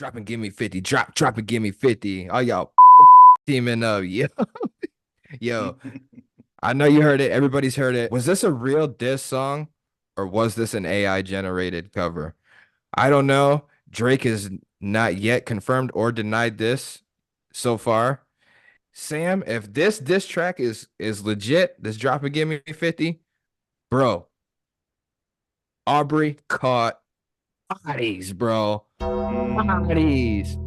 Drop and give me 50. Drop and give me 50. All y'all teaming up. Yo, yo. I know you heard it. Everybody's heard it. Was this a real diss song or was this an AI generated cover? I don't know. Drake is not yet confirmed or denied this so far. Sam, if this diss track is legit, this drop and give me 50, bro. Aubrey caught bodies, bro. Bodies.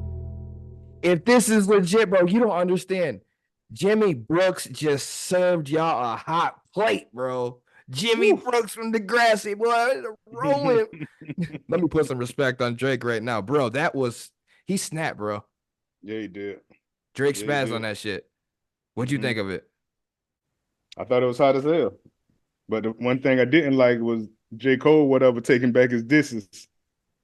If this is legit, bro, you don't understand. Jimmy Brooks just served y'all a hot plate, bro. Jimmy Woo. Brooks from the grassy boy, rolling. Let me put some respect on Drake right now, bro. He snapped, bro. Yeah, he did. Drake Yeah, he spazzed on did. that shit. What'd you Hmm. think of it? I thought it was hot as hell. But the one thing I didn't like was J. Cole, whatever, taking back his disses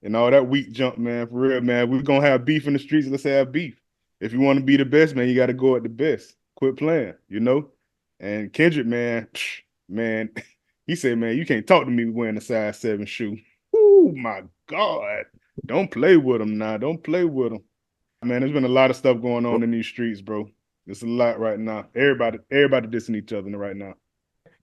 and all that weak jump, man. For real, man. We're gonna have beef in the streets. Let's have beef. If you want to be the best, man, you got to go at the best. Quit playing. And Kendrick, man, man, he said, man, you can't talk to me wearing a size 7 shoe. Oh my God. Don't play with him now. Don't play with him. Man, there's been a lot of stuff going on in these streets, bro. There's a lot right now. Everybody dissing each other right now.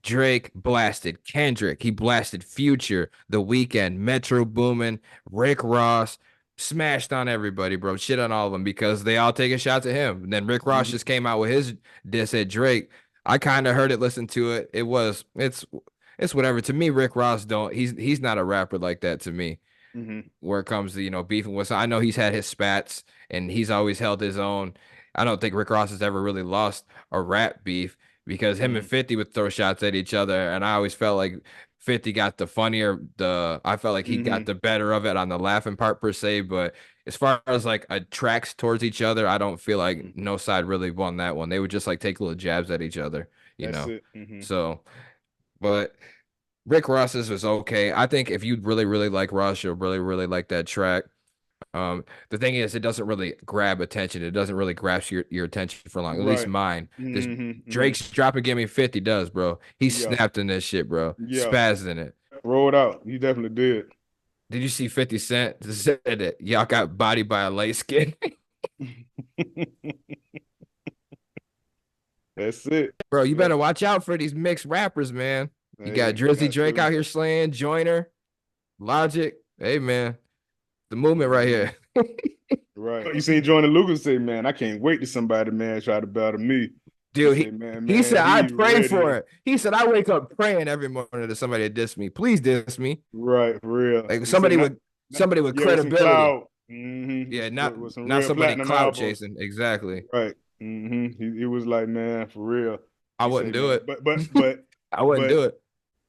Drake blasted Kendrick. He blasted Future, The Weeknd, Metro Boomin, Rick Ross, smashed on everybody, bro. Shit on all of them because they all taking shots at him. And then Rick Ross just Hmm. came out with his diss at Drake. I kind of heard it, listened to it. It's whatever. To me, Rick Ross don't he's not a rapper like that to me. Hmm. Where it comes to, beefing with, I know he's had his spats and he's always held his own. I don't think Rick Ross has ever really lost a rap beef because him and Hmm. 50 would throw shots at each other. And I always felt like 50 got I felt like he got Hmm. the better of it on the laughing part per se. But as far as like tracks towards each other, I don't feel like Hmm. no side really won that one. They would just like take little jabs at each other, you That's know? it. Hmm. So, but Rick Ross's was okay. I think if you really, really like Ross, you'll really, really like that track. The thing is, it doesn't really grab attention. It doesn't really grasp your attention for long. At least Right. mine. This Hmm. Hmm. Drake's drop and give me 50 does, bro. He Yeah. snapped in this shit, bro. Yeah. Spazzed in it. Roll it out. You definitely did. Did you see 50 Cent said it? Y'all got bodied by a light skin. That's it. Bro, you That's better watch out for these mixed rappers, man. You got hey, Drizzy got Drake to. out here slaying, Joyner, Logic. Hey man, the movement right Hmm. here. Right. You seen Jordan Lucas say, man, I can't wait to somebody, man, try to battle me. He Dude, said, he said I he pray for ready. it. He said I wake up praying every morning that somebody diss me. Please diss me. Right, for real. Like He said, somebody with yeah, with some credibility. clout. Yeah, With some not real somebody platinum clout albums. chasing. Exactly. Right. He was like, man, for real. I He wouldn't said, do man, it. I wouldn't but do it.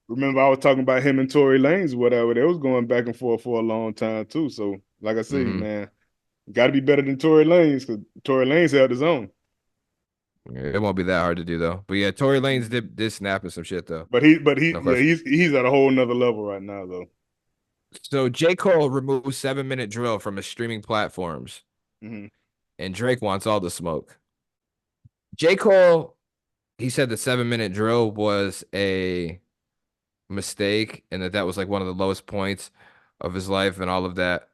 remember I was talking about him and Tory Lanez or whatever. They was going back and forth for a long time too. So, like I say, Hmm. man, got to be better than Tory Lanez because Tory Lanez held his own. It won't be that hard to do though. But yeah, Tory Lanez Mhm. did snap and some shit though. No Yeah, question. he's at a whole nother level right now though. So J. Cole removed 7 Minute Drill from his streaming platforms, Hmm. and Drake wants all the smoke. J. Cole, he said the 7 Minute Drill was a mistake and that was like one of the lowest points of his life and all of that.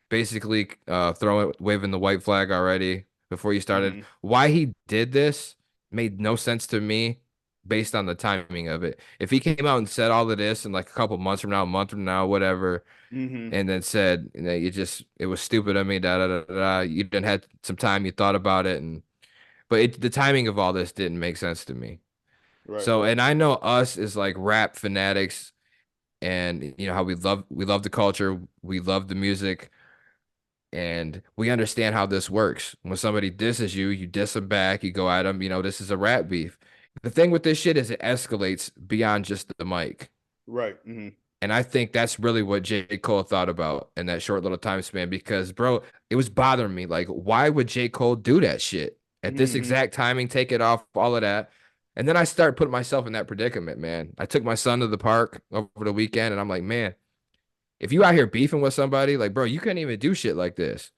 Basically, throwing waving the white flag already before you started. Hmm. Why he did this made no sense to me based on the timing of it. If he came out and said all of this in like a couple months from now, a month from now, whatever, Hmm. and then said, it was stupid of me, da da da da. You didn't had some time, you thought about it, the timing of all this didn't make sense to me. Right. So, and I know us as like rap fanatics, and how we love the culture, we love the music, and we understand how this works. When somebody disses you, you diss them back, you go at them. This is a rap beef. The thing with this shit is it escalates beyond just the mic. Right. Hmm. And I think that's really what J. Cole thought about in that short little time span because, bro, it was bothering me. Like, why would J. Cole do that shit at this Hmm. exact timing, take it off, all of that? And then I started putting myself in that predicament, man. I took my son to the park over the weekend and I'm like, man, if you out here beefing with somebody, like, bro, you couldn't even do shit like this.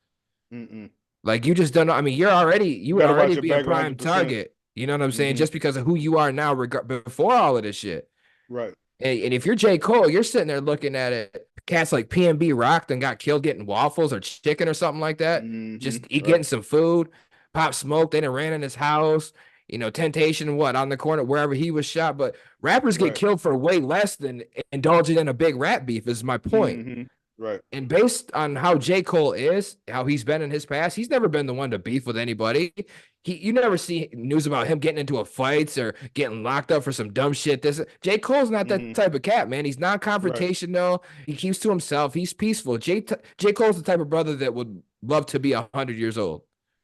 Mm-mm. Like, you just don't know. I mean, you You would got to already watch your be a back prime 100%. target. You know what I'm saying? Hmm. Just because of who you are now, before all of this shit. Right. And if you're J. Cole, you're sitting there looking at it. Cats like PNB rocked and got killed getting waffles or chicken or something like that. Hmm. Just eat, Right. getting some food. Pop Smoke, they done ran in his house. Temptation, what, on the corner, wherever he was shot. But rappers get Right. killed for way less than indulging in a big rap beef, is my point. Hmm. Right. And based on how J. Cole is, how he's been in his past, he's never been the one to beef with anybody. You never see news about him getting into a fights or getting locked up for some dumb shit. J. Cole's not that Hmm. type of cat, man. He's Right. non-confrontational. He keeps to himself. He's peaceful. J. Cole's the type of brother that would love to be 100 years old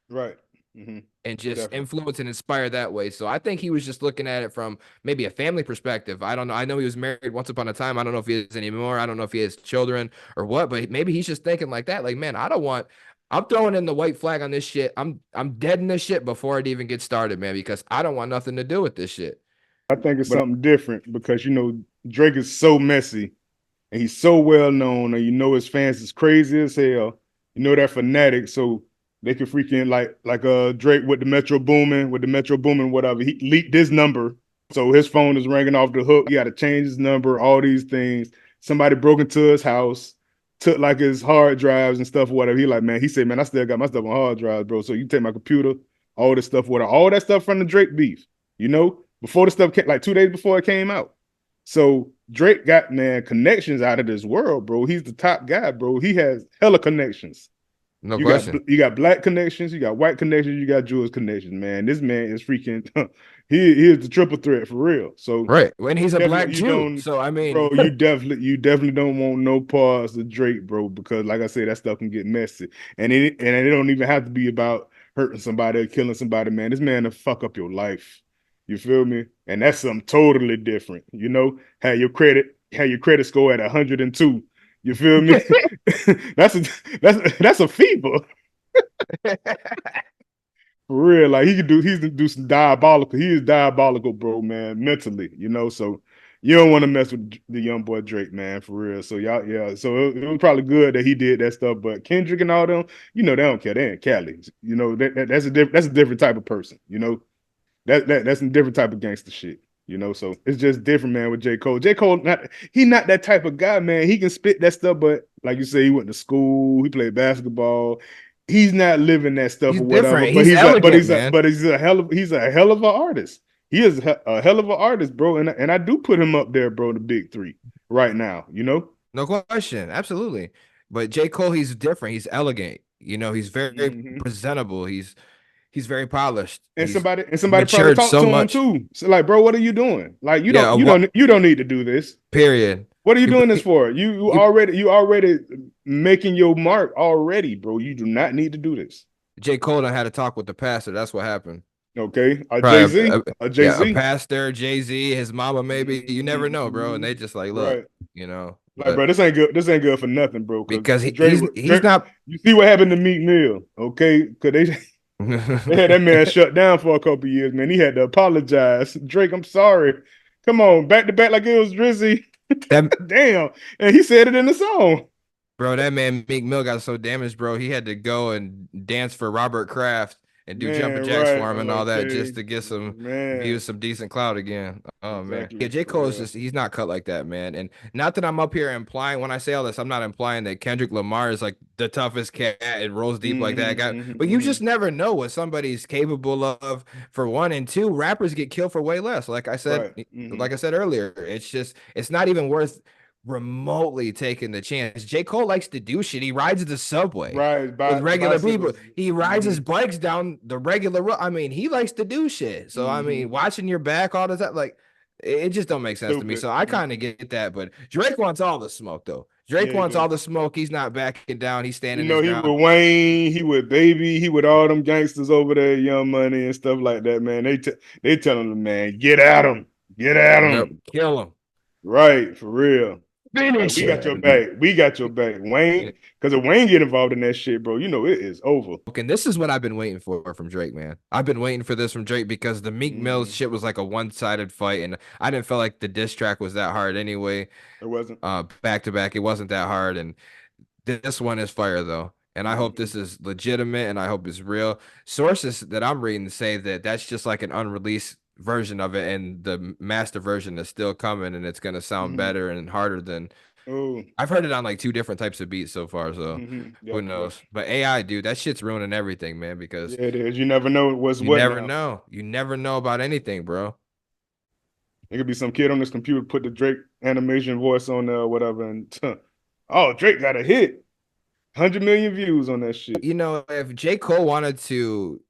Right. Hmm. and just Definitely. influence and inspire that way. So I think he was just looking at it from maybe a family perspective. I don't know. I know he was married once upon a time. I don't know if he is anymore. I don't know if he has children or what, but maybe he's just thinking like that. Like, man, I'm throwing in the white flag on this shit. I'm dead in this shit before it even gets started, man, because I don't want nothing to do with this shit. I think it's But something different because Drake is so messy and he's so well known, and his fans is crazy as hell. They're fanatics, so they can freaking like Drake with the Metro Boomin, whatever. He leaked his number, so his phone is ringing off the hook. He got to change his number, all these things. Somebody broke into his house, took like his hard drives and stuff, whatever. He said, man, I still got my stuff on hard drives, bro. So you take my computer, all this stuff, whatever, all that stuff from the Drake beef, before the stuff came, like 2 days before it came out. So Drake got, man, connections out of this world, bro. He's the top guy, bro. He has hella connections. no You got question. you got black connections, you got white connections, you got Jewish connections, man. This man is freaking he is the triple threat for real. So Right. When he's a black definitely you Jew. don't, So I mean, bro, you definitely don't want no parts of Drake, bro, because like I said, that stuff can get messy. And it don't even have to be about hurting somebody or killing somebody, man. This man will fuck up your life. You feel me? And that's something totally different. Have your credit score at 102. You feel me? that's a that's a fever. For real, like he can do some diabolical. He is diabolical, bro, man, mentally, So you don't want to mess with the young boy Drake, man, for real. So y'all, yeah. So it was probably good that he did that stuff. But Kendrick and all them, they don't care. They in Cali. That's a different type of person. That's some different type of gangster shit. So it's just different, man, with J. Cole. J. Cole, not that type of guy, man. He can spit that stuff, but like you say, he went to school, he played basketball. He's not living that stuff he's or whatever. different. But He's he's a but elegant, he's a man. but he's a hell of an artist. He is a hell of an artist, bro. And I do put him up there, bro, the big three right now. No question. Absolutely. But J. Cole, he's different. He's elegant. He's very Hmm. presentable. He's very polished. And He's somebody probably matured talked so to him much. too. So like, bro, what are you doing? Like, Yeah, you don't need to do this. period. What are you He, doing this he, for? You already making your mark already, bro. You do not need to do this. J. Cole done had a talk with the pastor. That's what happened. Okay. A Jay Probably, Z, a Jay yeah, a Z. pastor, Jay-Z, his mama, maybe. You never know, bro. And they just like, look, Right. you know, Like, but bro, this ain't good. This ain't good for nothing, bro. Because because he's not. You see what happened to Meek Mill, okay? Because they had that man shut down for a couple years, man. He had to apologize. Drake, I'm sorry. Come on, back to back like it was Drizzy. that Damn, and he said it in the song. Bro, that man Meek Mill got so damaged, bro. He had to go and dance for Robert Kraft and do jumping Man, jacks right? for him and all that Okay, just to get some man. views, some decent clout again. Oh man, yeah, Exactly, J. for Cole is real. just he's not cut like that, man. And not that I'm up here implying when I say all this, I'm not implying that Kendrick Lamar is like the toughest cat and rolls deep like that guy. But you Hmm. just never know what somebody's capable of. For one and two, rappers get killed for way less. Right. Like I said earlier, it's not even worth remotely taking the chance. J. Cole likes to do shit. He rides the subway Right. with regular people. Bicycles. He rides his bikes down the regular road. I mean, he likes to do shit. So I mean, Hmm. watching your back all the time, like it just don't make sense to me. Stupid. So I kind of get that, but Drake wants all the smoke though. Drake Yeah, he wants do. all the smoke. He's not backing down. He's You standing his know, he ground. with Wayne, he with Baby, he with all them gangsters over there, Young Money and stuff like that, man. They telling him, man, get at Yep, him. kill him, Right, for real. Like finish we got your him. back. We got your back. Wayne, because if Wayne get involved in that shit, bro, it is over. And this is what I've been waiting for from Drake, man. I've been waiting for this from Drake because the Meek Mills Hmm. shit was like a one-sided fight, and I didn't feel like the diss track was that hard anyway. It wasn't. Back to back, it wasn't that hard, and this one is fire though. And I hope Hmm. this is legitimate, and I hope it's real. Sources that I'm reading say that that's just like an unreleased version of it, and the master version is still coming, and it's gonna sound Hmm. better and harder than Oh, I've heard it on like two different types of beats so far. So who yep, yep. knows? But AI, dude, that shit's ruining everything, man, because Yeah, it is. You never know what's you what never now. know. You never know about anything, bro. It could be some kid on this computer put the Drake animation voice on there or whatever, and oh, Drake got a hit. 100 million views on that shit. You know, if J. Cole wanted to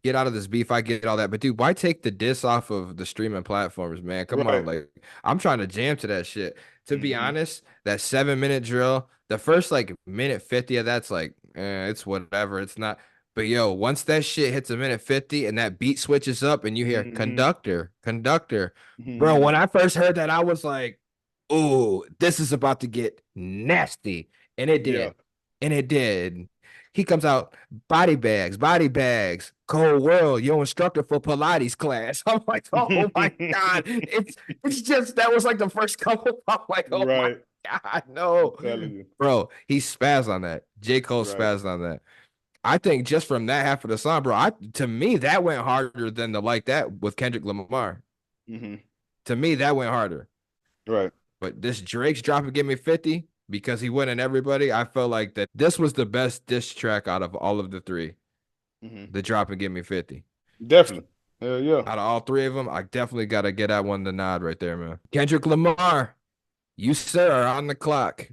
get out of this beef, I get all that. But dude, why take the diss off of the streaming platforms, man? Come on, Right. like I'm trying to jam to that shit. To be Hmm. honest, that 7 minute drill, the first like minute 50 of that's like, it's whatever. It's not. But yo, once that shit hits a minute 50 and that beat switches up and you hear Hmm. conductor, conductor, bro. Hmm. When I first heard that, I was like, "Ooh, this is about to get nasty," and it Yeah. did, and it did. He comes out body bags, cold world, your instructor for Pilates class. I'm like, oh my God. It's just that was like the first couple. I'm like, oh my Right. God, I'm no. telling you. Bro, he spazzed on that. J. Cole Right. spazzed on that. I think just from that half of the song, bro, to me, that went harder than the like that with Kendrick Lamar. Hmm. To me, that went harder. Right. But this Drake's drop and give me 50 because he went in everybody. I felt like that this was the best diss track out of all of the three. Hmm. The drop and give me 50. Definitely. Hell yeah. Out of all three of them, I definitely got to get that one the nod right there, man. Kendrick Lamar, you sir are on the clock.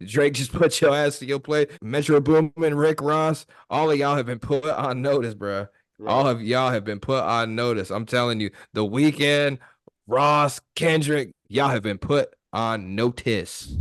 Drake just put your ass to your play. Metro Boomin, Rick Ross, all of y'all have been put on notice, bro. All Right. of y'all have been put on notice. I'm telling you, The Weeknd, Ross, Kendrick, y'all have been put on notice.